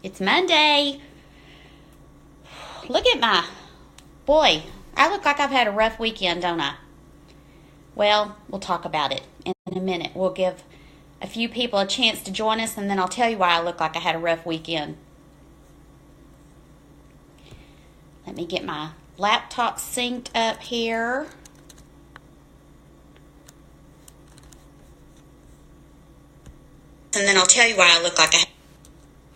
It's Monday. Look at boy, I look like I've had a rough weekend, don't I? Well, we'll talk about it in a minute. We'll give a few people a chance to join us, and then I'll tell you why I look like I had a rough weekend. Let me get my laptop synced up here. And then I'll tell you why I look like I have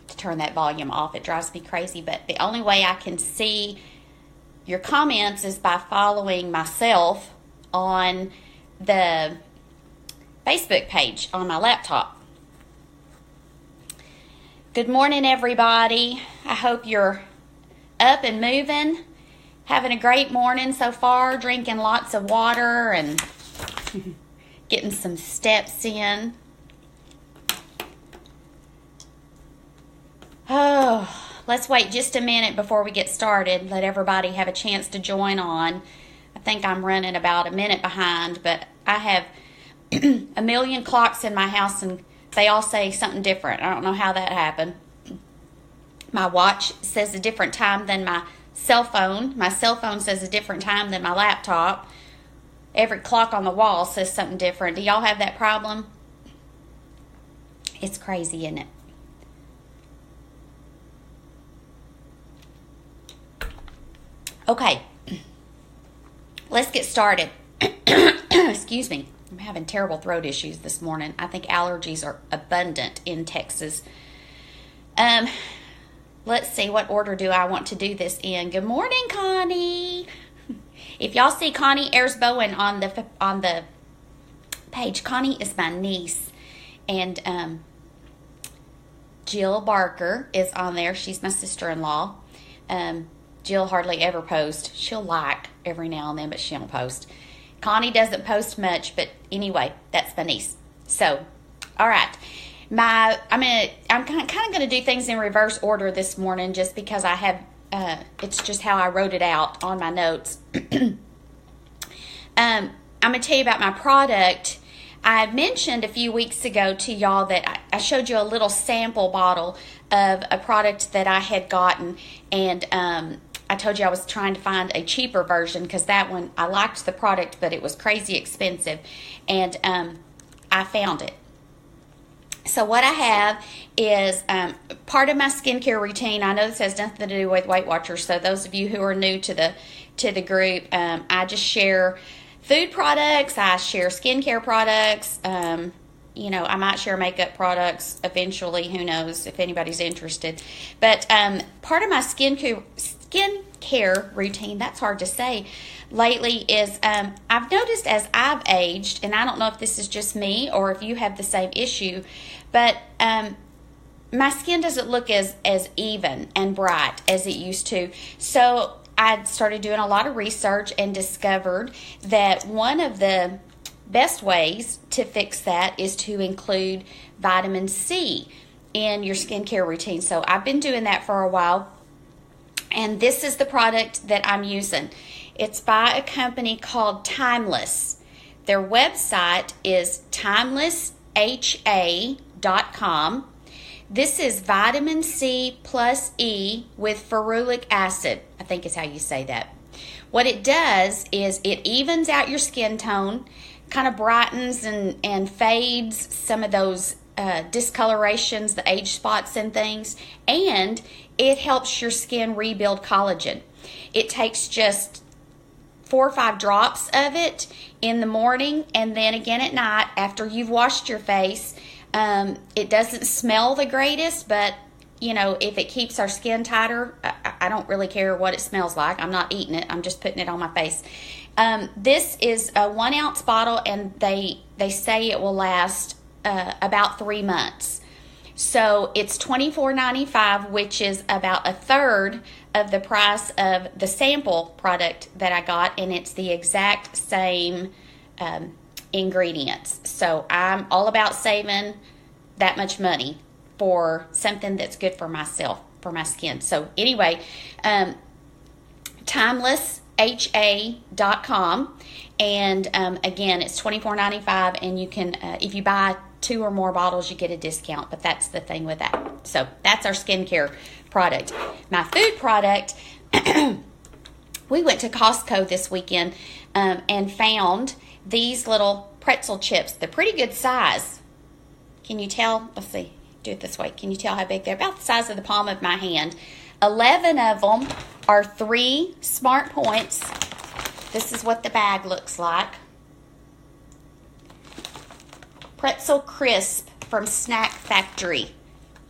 to turn that volume off. It drives me crazy, but the only way I can see your comments is by following myself on the Facebook page on my laptop. Good morning, everybody. I hope you're up and moving, having a great morning so far, drinking lots of water and getting some steps in. Oh, let's wait just a minute before we get started. Let everybody have a chance to join on. I think I'm running about a minute behind, but I have a million clocks in my house and they all say something different. I don't know how that happened. My watch says a different time than my cell phone. My cell phone says a different time than my laptop. Every clock on the wall says something different. Do y'all have that problem? It's crazy, isn't it? Okay, let's get started. Excuse me. I'm having terrible throat issues this morning. I think allergies are abundant in Texas. Let's see, what order do I want to do this in? Good morning, Connie. If y'all see Connie Ayers Bowen on the page, Connie is my niece, and Jill Barker is on there. She's my sister-in-law. Jill hardly ever posts. She'll like every now and then, but she don't post. Connie doesn't post much, but anyway, that's my niece. So, all right. I'm kind of going to do things in reverse order this morning just because I have, it's just how I wrote it out on my notes. I'm going to tell you about my product. I mentioned a few weeks ago to y'all that I showed you a little sample bottle of a product that I had gotten, and I told you I was trying to find a cheaper version because that one, I liked the product, but it was crazy expensive, and I found it. So what I have is part of my skincare routine. I know this has nothing to do with Weight Watchers, so those of you who are new to the group, I just share food products, I share skincare products, I might share makeup products eventually, who knows if anybody's interested. But part of my skincare routine, that's hard to say, lately is I've noticed as I've aged, and I don't know if this is just me or if you have the same issue, but my skin doesn't look as even and bright as it used to. So I started doing a lot of research and discovered that one of the best ways to fix that is to include vitamin C in your skincare routine. So I've been doing that for a while, and this is the product that I'm using. It's by a company called Timeless. Their website is timelessha.com. This is vitamin C plus E with ferulic acid. I think is how you say that. What it does is it evens out your skin tone, kind of brightens and fades some of those discolorations, the age spots and things, and it helps your skin rebuild collagen. It takes just 4 or 5 drops of it in the morning and then again at night after you've washed your face. It doesn't smell the greatest, but if it keeps our skin tighter, I don't really care what it smells like. I'm not eating it. I'm just putting it on my face. This is a 1 ounce bottle, and they say it will last about 3 months. So it's $24.95, which is about a third of the price of the sample product that I got, and it's the exact same ingredients. So I'm all about saving that much money for something that's good for myself, for my skin. So anyway, timelessha.com, and again, it's $24.95, and you can if you buy 2 or more bottles, you get a discount, but that's the thing with that. So that's our skincare product. My food product, we went to Costco this weekend and found these little pretzel chips. They're pretty good size. Can you tell? Let's see. Do it this way. Can you tell how big they're? About the size of the palm of my hand. 11 of them are 3 Smart Points. This is what the bag looks like. Pretzel Crisp from Snack Factory.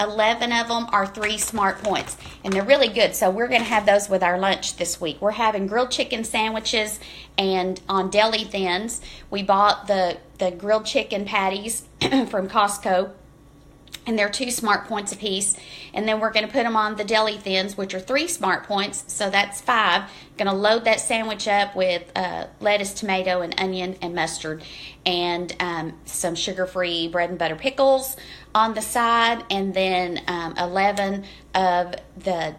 11 of them are 3 Smart Points, and they're really good. So we're going to have those with our lunch this week. We're having grilled chicken sandwiches, and on Deli Thins, we bought the grilled chicken patties from Costco, and they're 2 Smart Points apiece. And then we're going to put them on the Deli Thins, which are 3 Smart Points, so that's 5. Going to load that sandwich up with lettuce, tomato, and onion and mustard, and some sugar-free bread and butter pickles on the side, and then 11 of the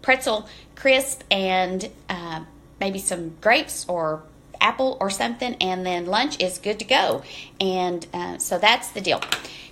pretzel crisp, and maybe some grapes or apple or something, and then lunch is good to go. And so that's the deal.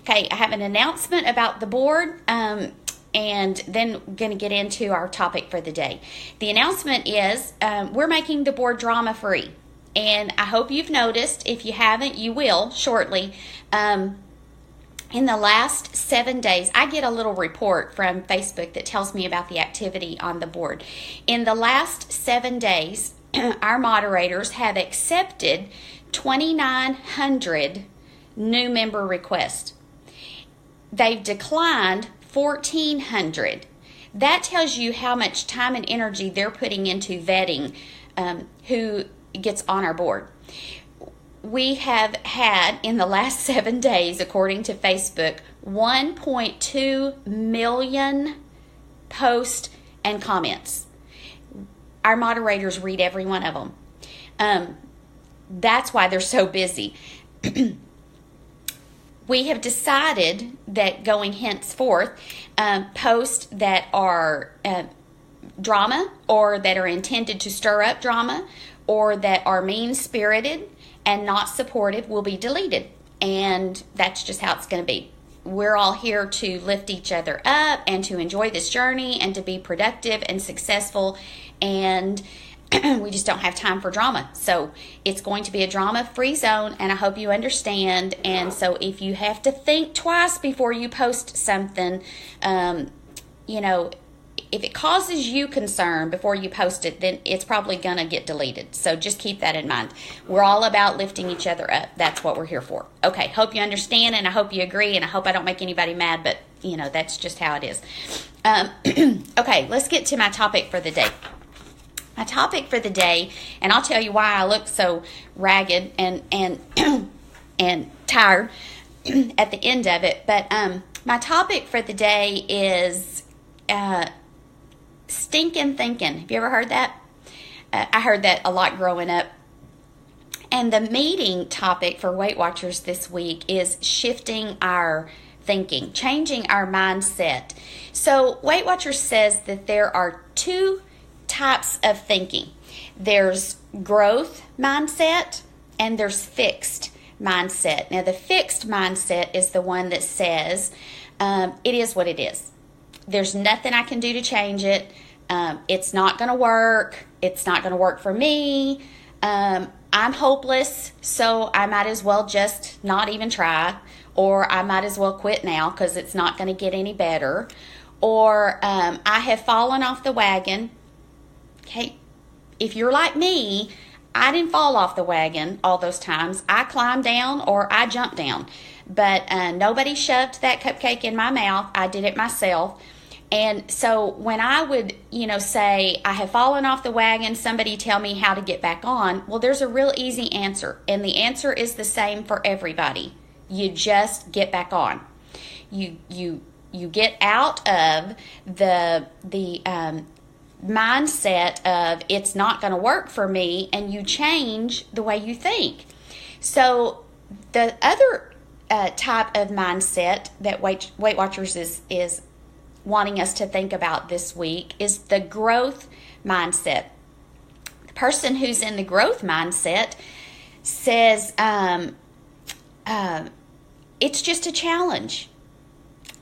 Okay, I have an announcement about the board, and then I'm going to get into our topic for the day. The announcement is we're making the board drama free, and I hope you've noticed. If you haven't, you will shortly. In the last 7 days, I get a little report from Facebook that tells me about the activity on the board. In the last 7 days, our moderators have accepted 2,900 new member requests. They've declined 1,400. That tells you how much time and energy they're putting into vetting who gets on our board. We have had, in the last 7 days, according to Facebook, 1.2 million posts and comments. Our moderators read every one of them. That's why they're so busy. We have decided that going henceforth, posts that are drama, or that are intended to stir up drama, or that are mean-spirited and not supportive will be deleted. And that's just how it's going to be. We're all here to lift each other up and to enjoy this journey and to be productive and successful, and we just don't have time for drama. So it's going to be a drama-free zone, and I hope you understand. And so if you have to think twice before you post something, if it causes you concern before you post it, then it's probably going to get deleted. So just keep that in mind. We're all about lifting each other up. That's what we're here for. Okay, hope you understand, and I hope you agree, and I hope I don't make anybody mad, but, that's just how it is. Okay, let's get to my topic for the day. My topic for the day, and I'll tell you why I look so ragged and and tired at the end of it, but my topic for the day is Stinkin Thinkin. Have you ever heard that? I heard that a lot growing up. And the meeting topic for Weight Watchers this week is shifting our thinking, changing our mindset. So Weight Watchers says that there are 2 types of thinking. There's growth mindset and there's fixed mindset. Now, the fixed mindset is the one that says it is what it is. There's nothing I can do to change it. It's not going to work. It's not going to work for me. I'm hopeless, so I might as well just not even try, or I might as well quit now because it's not going to get any better, or I have fallen off the wagon. Okay, if you're like me, I didn't fall off the wagon all those times. I climbed down or I jumped down, but nobody shoved that cupcake in my mouth. I did it myself. And so when I would, say, I have fallen off the wagon, somebody tell me how to get back on, well, there's a real easy answer. And the answer is the same for everybody. You just get back on. You get out of the mindset of it's not going to work for me, and you change the way you think. So the other type of mindset that Weight Watchers is wanting us to think about this week is the growth mindset. The person who's in the growth mindset says, it's just a challenge.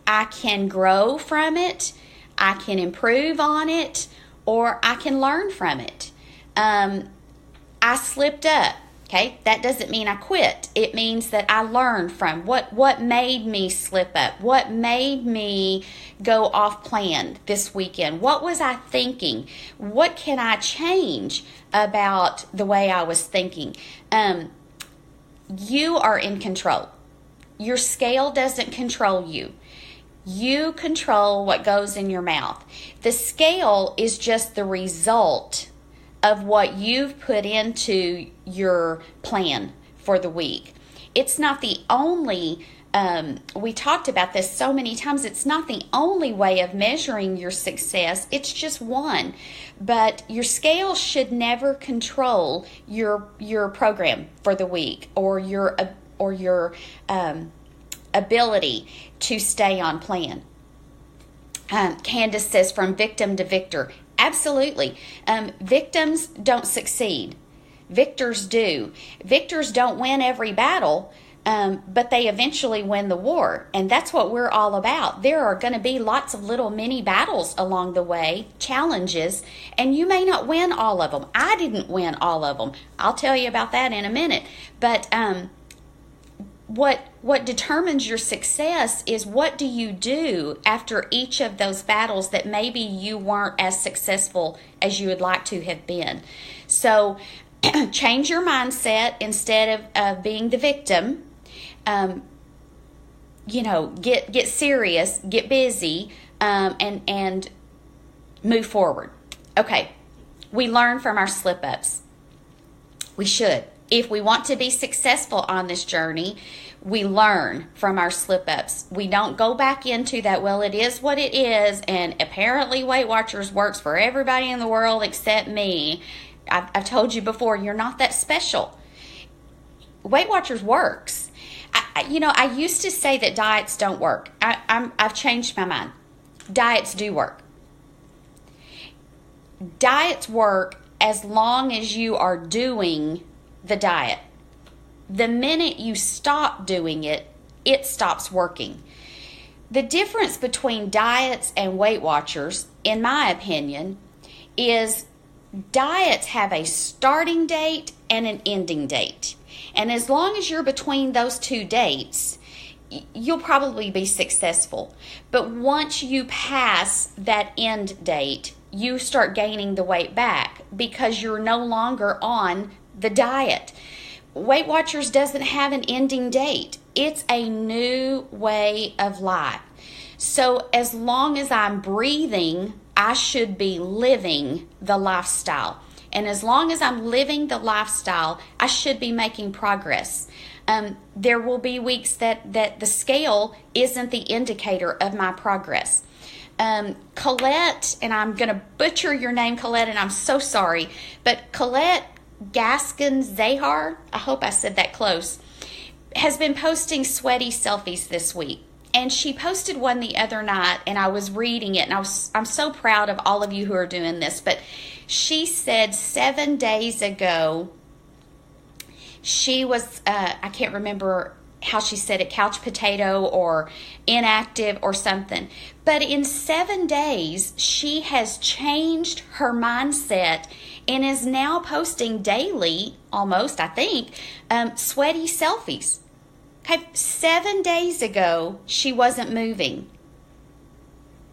I can grow from it, I can improve on it, or I can learn from it. I slipped up. Okay, that doesn't mean I quit. It means that I learned from what made me slip up, what made me go off plan this weekend. What was I thinking? What can I change about the way I was thinking? You are in control. Your scale doesn't control you. You control what goes in your mouth. The scale is just the result of what you've put into your plan for the week. It's not the only, we talked about this so many times, it's not the only way of measuring your success, it's just one. But your scale should never control your program for the week or your ability to stay on plan. Candace says, from victim to victor. Absolutely. Victims don't succeed. Victors do. Victors don't win every battle, but they eventually win the war. And that's what we're all about. There are going to be lots of little mini battles along the way, challenges, and you may not win all of them. I didn't win all of them. I'll tell you about that in a minute. But what determines your success is what do you do after each of those battles that maybe you weren't as successful as you would like to have been. So change your mindset. Instead of being the victim, get serious, get busy, and move forward. Okay, we learn from our slip-ups. We should. If we want to be successful on this journey, we learn from our slip-ups. We don't go back into that, well, it is what it is, and apparently Weight Watchers works for everybody in the world except me. I've told you before, you're not that special. Weight Watchers works. I used to say that diets don't work. I've changed my mind. Diets do work. Diets work as long as you are doing the diet. The minute you stop doing it, it stops working. The difference between diets and Weight Watchers, in my opinion, is diets have a starting date and an ending date. And as long as you're between those two dates, you'll probably be successful. But once you pass that end date, you start gaining the weight back because you're no longer on the diet. Weight Watchers doesn't have an ending date. It's a new way of life. So as long as I'm breathing, I should be living the lifestyle. And as long as I'm living the lifestyle, I should be making progress. There will be weeks that the scale isn't the indicator of my progress. Colette, and I'm going to butcher your name, Colette, and I'm so sorry, but Colette Gaskin-Zahar, I hope I said that close, has been posting sweaty selfies this week. And she posted one the other night, and I was reading it, and I'm so proud of all of you who are doing this. But she said 7 days ago, she was, I can't remember how she said it, couch potato or inactive or something. But in 7 days, she has changed her mindset and is now posting daily, almost, I think, sweaty selfies. Okay, 7 days ago, she wasn't moving.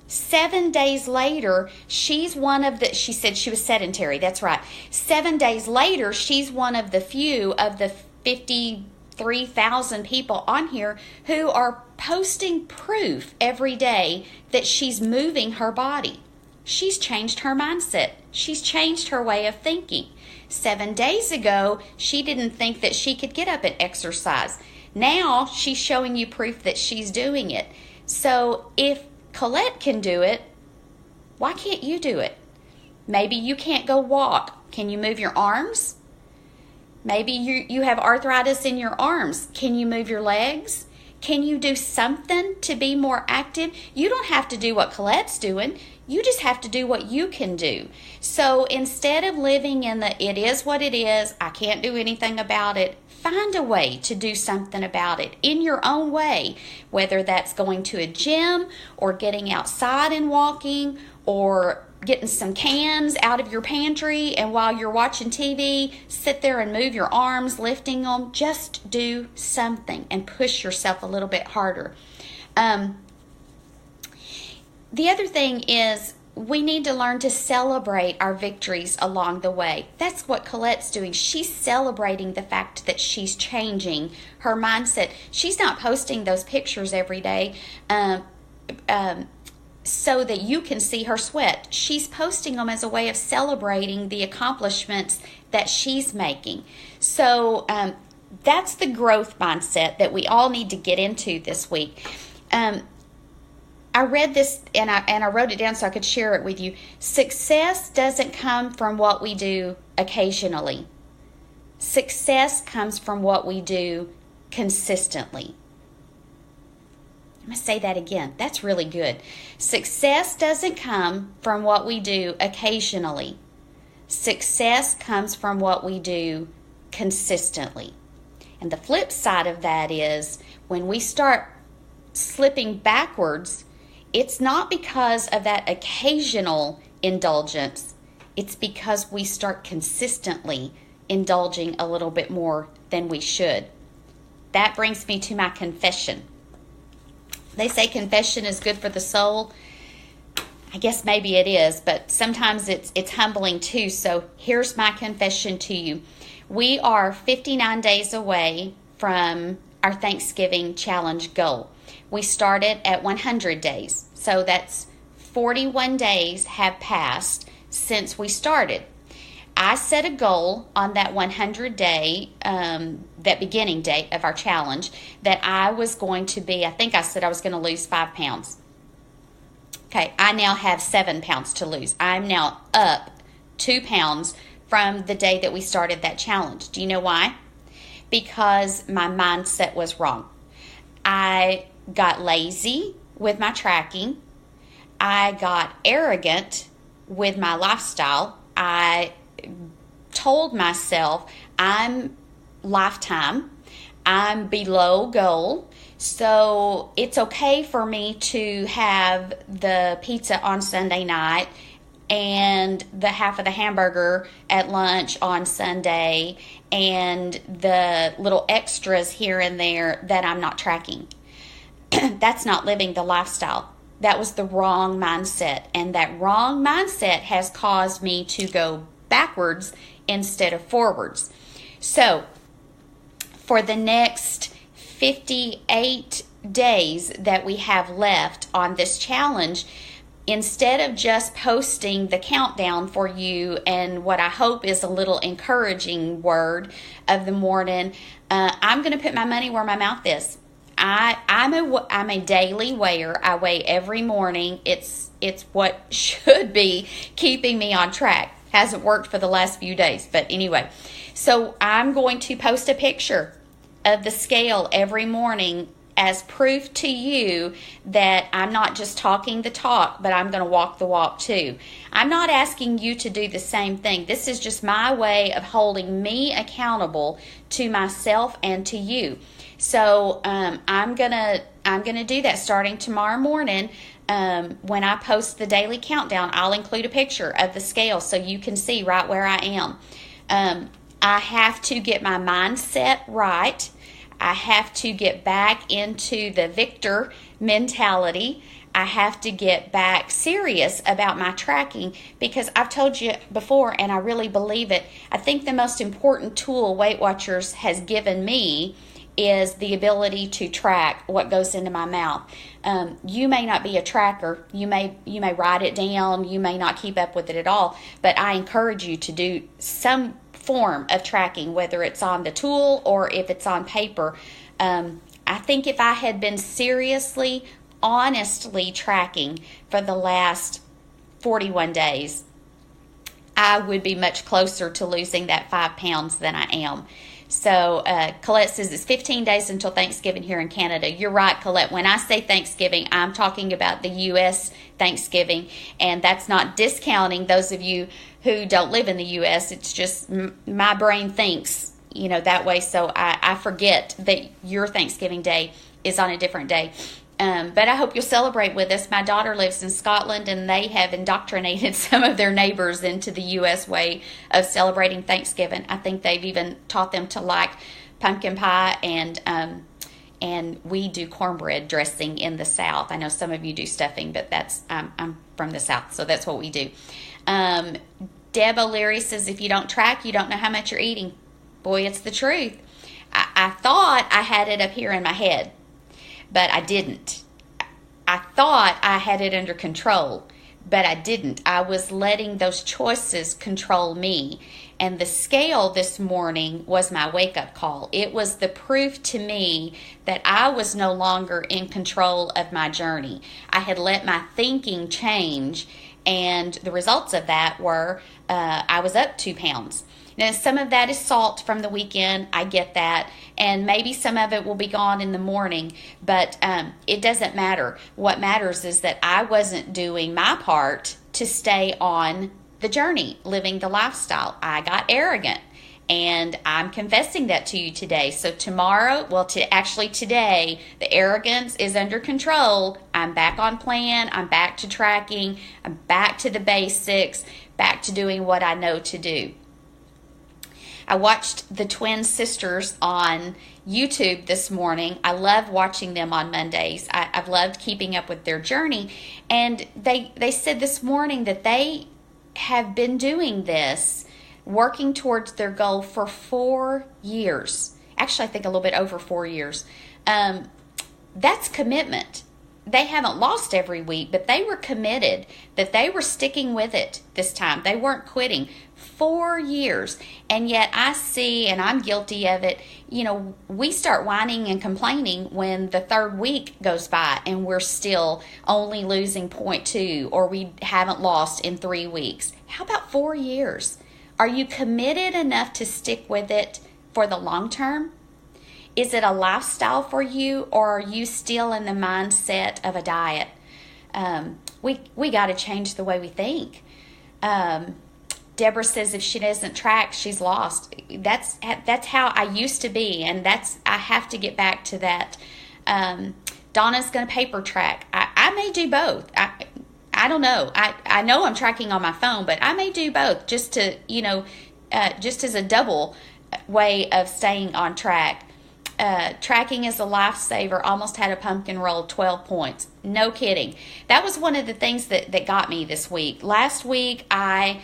7 days later, she's one of the, she said she was sedentary, that's right. 7 days later, she's one of the few of the 53,000 people on here who are posting proof every day that she's moving her body. She's changed her mindset. She's changed her way of thinking. 7 days ago, she didn't think that she could get up and exercise. Now, she's showing you proof that she's doing it. So, if Colette can do it, why can't you do it? Maybe you can't go walk. Can you move your arms? Maybe you have arthritis in your arms. Can you move your legs? Can you do something to be more active? You don't have to do what Colette's doing. You just have to do what you can do. So instead of living in the it is what it is, I can't do anything about it, find a way to do something about it in your own way, whether that's going to a gym or getting outside and walking or getting some cans out of your pantry, and while you're watching TV, sit there and move your arms, lifting them. Just do something and push yourself a little bit harder. The other thing is we need to learn to celebrate our victories along the way. That's what Colette's doing. She's celebrating the fact that she's changing her mindset. She's not posting those pictures every day so that you can see her sweat. She's posting them as a way of celebrating the accomplishments that she's making. So that's the growth mindset that we all need to get into this week. I read this and I wrote it down so I could share it with you. Success doesn't come from what we do occasionally. Success comes from what we do consistently. I'm going to say that again. That's really good. Success doesn't come from what we do occasionally. Success comes from what we do consistently. And the flip side of that is when we start slipping backwards, it's not because of that occasional indulgence. It's because we start consistently indulging a little bit more than we should. That brings me to my confession. They say confession is good for the soul. I guess maybe it is, but sometimes it's humbling too. So here's my confession to you. We are 59 days away from our Thanksgiving challenge goal. We started at 100 days. So that's 41 days have passed since we started. I set a goal on that 100 day, that beginning date of our challenge, that I was going to be, I think I said I was going to lose 5 pounds. Okay, I now have 7 pounds to lose. I'm now up 2 pounds from the day that we started that challenge. Do you know why? Because my mindset was wrong. I got lazy with my tracking. I got arrogant with my lifestyle. I told myself I'm lifetime, I'm below goal, so it's okay for me to have the pizza on Sunday night and the half of the hamburger at lunch on Sunday and the little extras here and there that I'm not tracking. That's not living the lifestyle. That was the wrong mindset, and that wrong mindset has caused me to go backwards instead of forwards. So for the next 58 days that we have left on this challenge, instead of just posting the countdown for you and what I hope is a little encouraging word of the morning, I'm going to put my money where my mouth is. I'm a daily weigher. I weigh every morning. It's what should be keeping me on track. Hasn't worked for the last few days, but anyway. So I'm going to post a picture of the scale every morning as proof to you that I'm not just talking the talk, but I'm going to walk the walk too. I'm not asking you to do the same thing. This is just my way of holding me accountable to myself and to you. So I'm gonna do that starting tomorrow morning. When I post the daily countdown, I'll include a picture of the scale so you can see right where I am. I have to get my mindset right. I have to get back into the victor mentality. I have to get back serious about my tracking, because I've told you before, and I really believe it, I think the most important tool Weight Watchers has given me is the ability to track what goes into my mouth. You may not be a tracker. You may write it down. You may not keep up with it at all. But I encourage you to do some form of tracking, whether it's on the tool or if it's on paper. I think if I had been seriously, honestly tracking for the last 41 days, I would be much closer to losing that 5 pounds than I am. So Colette says it's 15 days until Thanksgiving here in Canada. You're right, Colette. When I say Thanksgiving, I'm talking about the U.S. Thanksgiving, and that's not discounting those of you who don't live in the U.S. It's just my brain thinks that way, so I forget that your Thanksgiving Day is on a different day. But I hope you'll celebrate with us. My daughter lives in Scotland, and they have indoctrinated some of their neighbors into the U.S. way of celebrating Thanksgiving. I think they've even taught them to like pumpkin pie, and we do cornbread dressing in the South. I know some of you do stuffing, but I'm from the South, so that's what we do. Deb O'Leary says, if you don't track, you don't know how much you're eating. Boy, it's the truth. I thought I had it up here in my head, but I didn't. I thought I had it under control, but I didn't. I was letting those choices control me. And the scale this morning was my wake-up call. It was the proof to me that I was no longer in control of my journey. I had let my thinking change, and the results of that were I was up 2 pounds. Now, some of that is salt from the weekend. I get that. And maybe some of it will be gone in the morning. But it doesn't matter. What matters is that I wasn't doing my part to stay on the journey, living the lifestyle. I got arrogant. And I'm confessing that to you today. So tomorrow, today, the arrogance is under control. I'm back on plan. I'm back to tracking. I'm back to the basics. Back to doing what I know to do. I watched the twin sisters on YouTube this morning. I love watching them on Mondays. I've loved keeping up with their journey. And they said this morning that they have been doing this, working towards their goal for 4 years. Actually, I think a little bit over 4 years. That's commitment. They haven't lost every week, but they were committed, that they were sticking with it this time. They weren't quitting. 4 years. And yet I see, and I'm guilty of it, we start whining and complaining when the 3rd week goes by and we're still only losing 0.2, or we haven't lost in 3 weeks. How about 4 years? Are you committed enough to stick with it for the long term? Is it a lifestyle for you, or are you still in the mindset of a diet? We got to change the way we think. Deborah says if she doesn't track, she's lost. That's how I used to be, and I have to get back to that. Donna's going to paper track. I may do both. I don't know. I know I'm tracking on my phone, but I may do both just to just as a double way of staying on track. Tracking is a lifesaver. Almost had a pumpkin roll, 12 points. No kidding. That was one of the things that got me this week. Last week, there's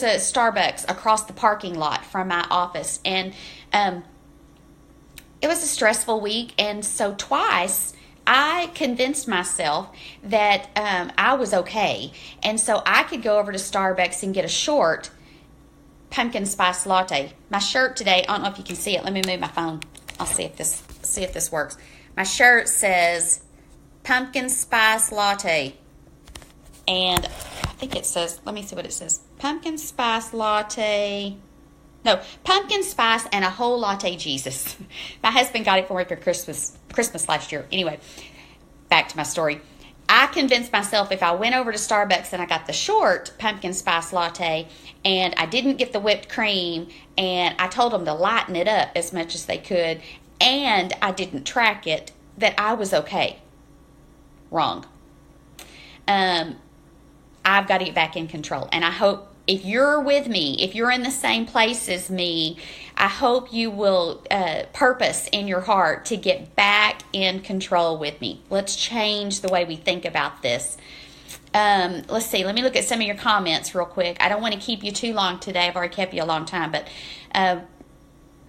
a Starbucks across the parking lot from my office, and it was a stressful week, and so twice I convinced myself that I was okay, and so I could go over to Starbucks and get a short pumpkin spice latte. My shirt today, I don't know if you can see it. Let me move my phone. I'll see if this works. My shirt says pumpkin spice latte, and I think it says, let me see what it says. Pumpkin spice latte. No, pumpkin spice and a whole latte Jesus. My husband got it for me for Christmas last year. Anyway, back to my story. I convinced myself if I went over to Starbucks and I got the short pumpkin spice latte and I didn't get the whipped cream, and I told them to lighten it up as much as they could, and I didn't track it, that I was okay. Wrong. I've got to get back in control. And I hope if you're with me, if you're in the same place as me, I hope you will purpose in your heart to get back in control with me. Let's change the way we think about this. Let's see. Let me look at some of your comments real quick. I don't want to keep you too long today. I've already kept you a long time. But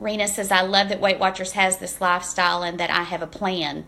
Rena says, I love that Weight Watchers has this lifestyle and that I have a plan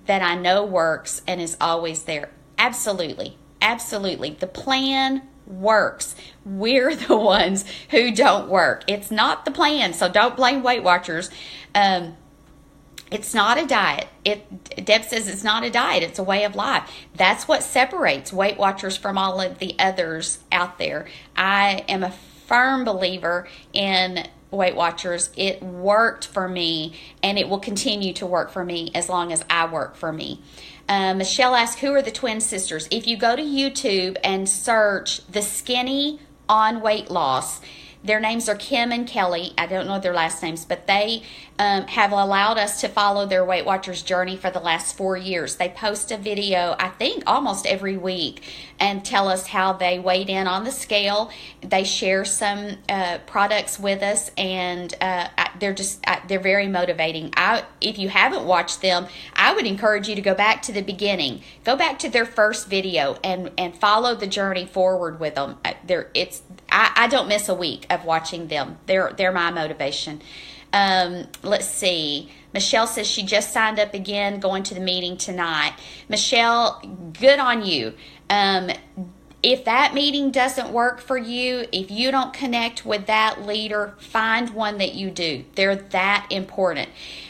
that I know works and is always there. Absolutely. Absolutely. The plan works. We're the ones who don't work. It's not the plan, so don't blame Weight Watchers. It's not a diet. Deb says it's not a diet. It's a way of life. That's what separates Weight Watchers from all of the others out there. I am a firm believer in Weight Watchers. It worked for me, and it will continue to work for me as long as I work for me. Michelle asked, who are the twin sisters? If you go to YouTube and search the skinny on weight loss, Their names are Kim and Kelly. I don't know their last names, but they have allowed us to follow their Weight Watchers journey for the last 4 years. They post a video, I think, almost every week and tell us how they weighed in on the scale. They share some products with us, and they're very motivating. If you haven't watched them, I would encourage you to go back to the beginning. Go back to their first video and follow the journey forward with them. I don't miss a week of watching them. They're my motivation. Let's see. Michelle says she just signed up again, going to the meeting tonight. Michelle, good on you. If that meeting doesn't work for you, if you don't connect with that leader, find one that you do. They're that important.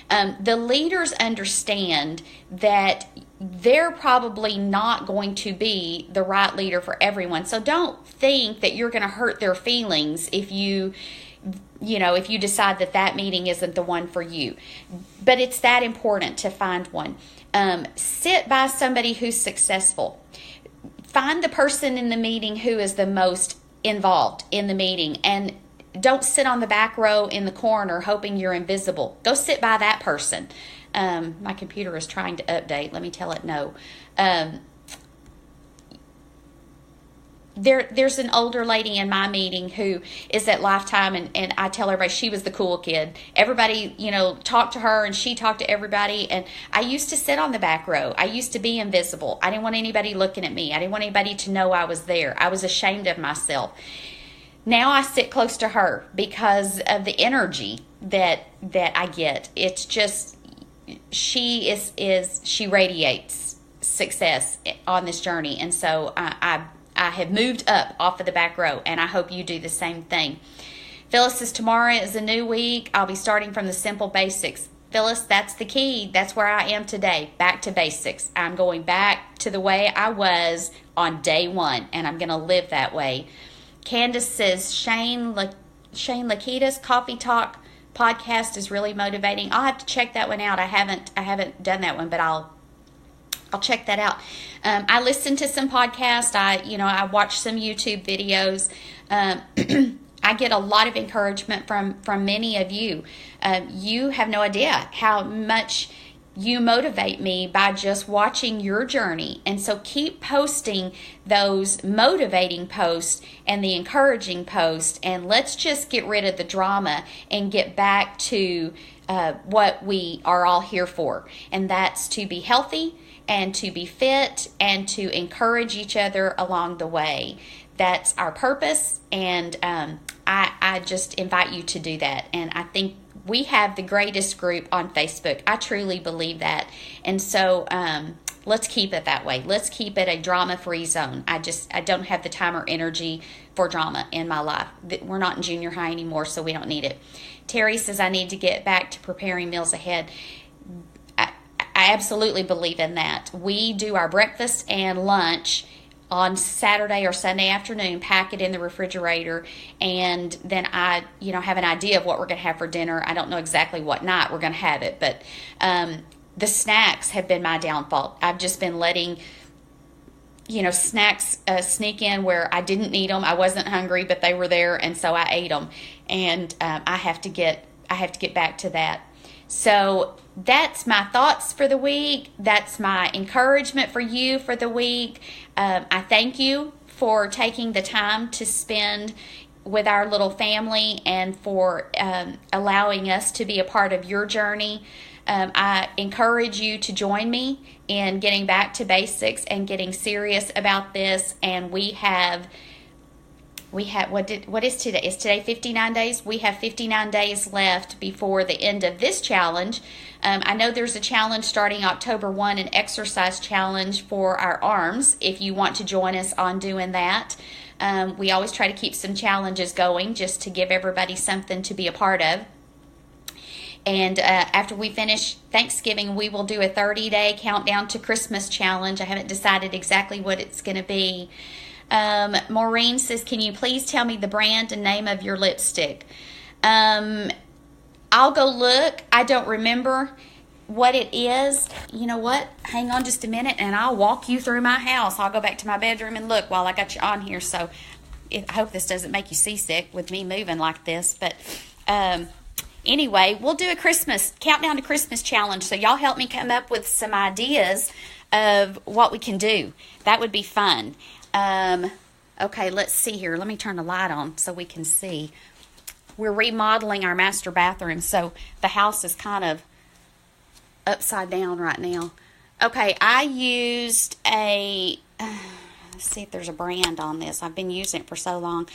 The leaders understand that they're probably not going to be the right leader for everyone. So don't think that you're going to hurt their feelings if you decide that meeting isn't the one for you. But it's that important to find one. Sit by somebody who's successful. Find the person in the meeting who is the most involved in the meeting, and don't sit on the back row in the corner hoping you're invisible. Go sit by that person. My computer is trying to update. Let me tell it no. There's an older lady in my meeting who is at Lifetime, and I tell everybody she was the cool kid. Everybody, talked to her, and she talked to everybody, and I used to sit on the back row. I used to be invisible. I didn't want anybody looking at me. I didn't want anybody to know I was there. I was ashamed of myself. Now I sit close to her because of the energy that I get. It's just, she radiates success on this journey, and so I have moved up off of the back row, and I hope you do the same thing. Phyllis says, tomorrow is a new week. I'll be starting from the simple basics. Phyllis, that's the key. That's where I am today. Back to basics. I'm going back to the way I was on day one, and I'm going to live that way. Candace says, Shane Lakita's Coffee Talk podcast is really motivating. I'll have to check that one out. I haven't done that one, but I'll check that out. I listen to some podcasts. I watch some YouTube videos. I get a lot of encouragement from many of you. You have no idea how much you motivate me by just watching your journey. And so keep posting those motivating posts and the encouraging posts, and let's just get rid of the drama and get back to what we are all here for. And that's to be healthy and to be fit and to encourage each other along the way. That's our purpose, and I just invite you to do that. And I think we have the greatest group on Facebook. I truly believe that. And so let's keep it that way. Let's keep it a drama-free zone. I don't have the time or energy for drama in my life. We're not in junior high anymore, so we don't need it. Terry says, I need to get back to preparing meals ahead. I absolutely believe in that. We do our breakfast and lunch on Saturday or Sunday afternoon, pack it in the refrigerator, and then I, have an idea of what we're going to have for dinner. I don't know exactly what night we're going to have it, but the snacks have been my downfall. I've just been letting, snacks sneak in where I didn't need them. I wasn't hungry, but they were there, and so I ate them. And I have to get back to that. So that's my thoughts for the week. That's my encouragement for you for the week. I thank you for taking the time to spend with our little family and for allowing us to be a part of your journey. I encourage you to join me in getting back to basics and getting serious about this. And we have what is today? Is today 59 days? We have 59 days left before the end of this challenge. I know there's a challenge starting October 1, an exercise challenge for our arms, if you want to join us on doing that. We always try to keep some challenges going just to give everybody something to be a part of. And after we finish Thanksgiving, we will do a 30-day countdown to Christmas challenge. I haven't decided exactly what it's going to be. Maureen says, can you please tell me the brand and name of your lipstick? I'll go look. I don't remember what it is. You know what? Hang on just a minute and I'll walk you through my house. I'll go back to my bedroom and look while I got you on here. So I hope this doesn't make you seasick with me moving like this. But anyway, we'll do a Christmas countdown to Christmas challenge. So y'all help me come up with some ideas of what we can do. That would be fun. Okay, let's see here. Let me turn the light on so we can see. We're remodeling our master bathroom, so the house is kind of upside down right now. Okay, I used a, let's see if there's a brand on this. I've been using it for so long.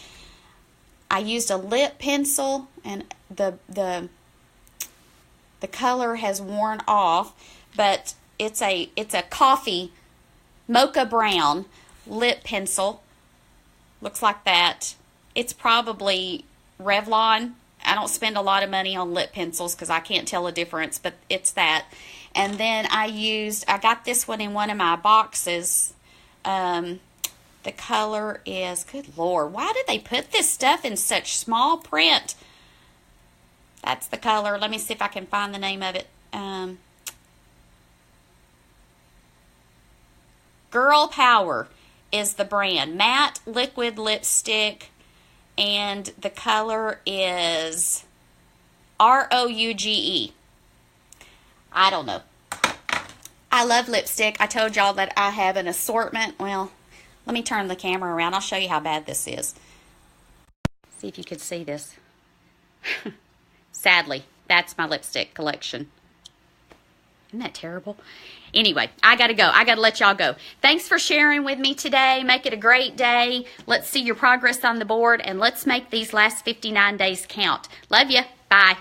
I used a lip pencil, and the color has worn off, but it's a coffee mocha brown lip pencil. Looks like that. It's probably Revlon. I don't spend a lot of money on lip pencils because I can't tell a difference, but it's that. And then I got this one in one of my boxes. The color is, good Lord, why did they put this stuff in such small print? That's the color. Let me see if I can find the name of it. Girl Power is the brand. Matte liquid lipstick. And the color is Rouge. I don't know. I love lipstick. I told y'all that I have an assortment. Well, let me turn the camera around. I'll show you how bad this is. See if you could see this. Sadly, that's my lipstick collection. Isn't that terrible? Anyway, I got to go. I got to let y'all go. Thanks for sharing with me today. Make it a great day. Let's see your progress on the board, and let's make these last 59 days count. Love you. Bye.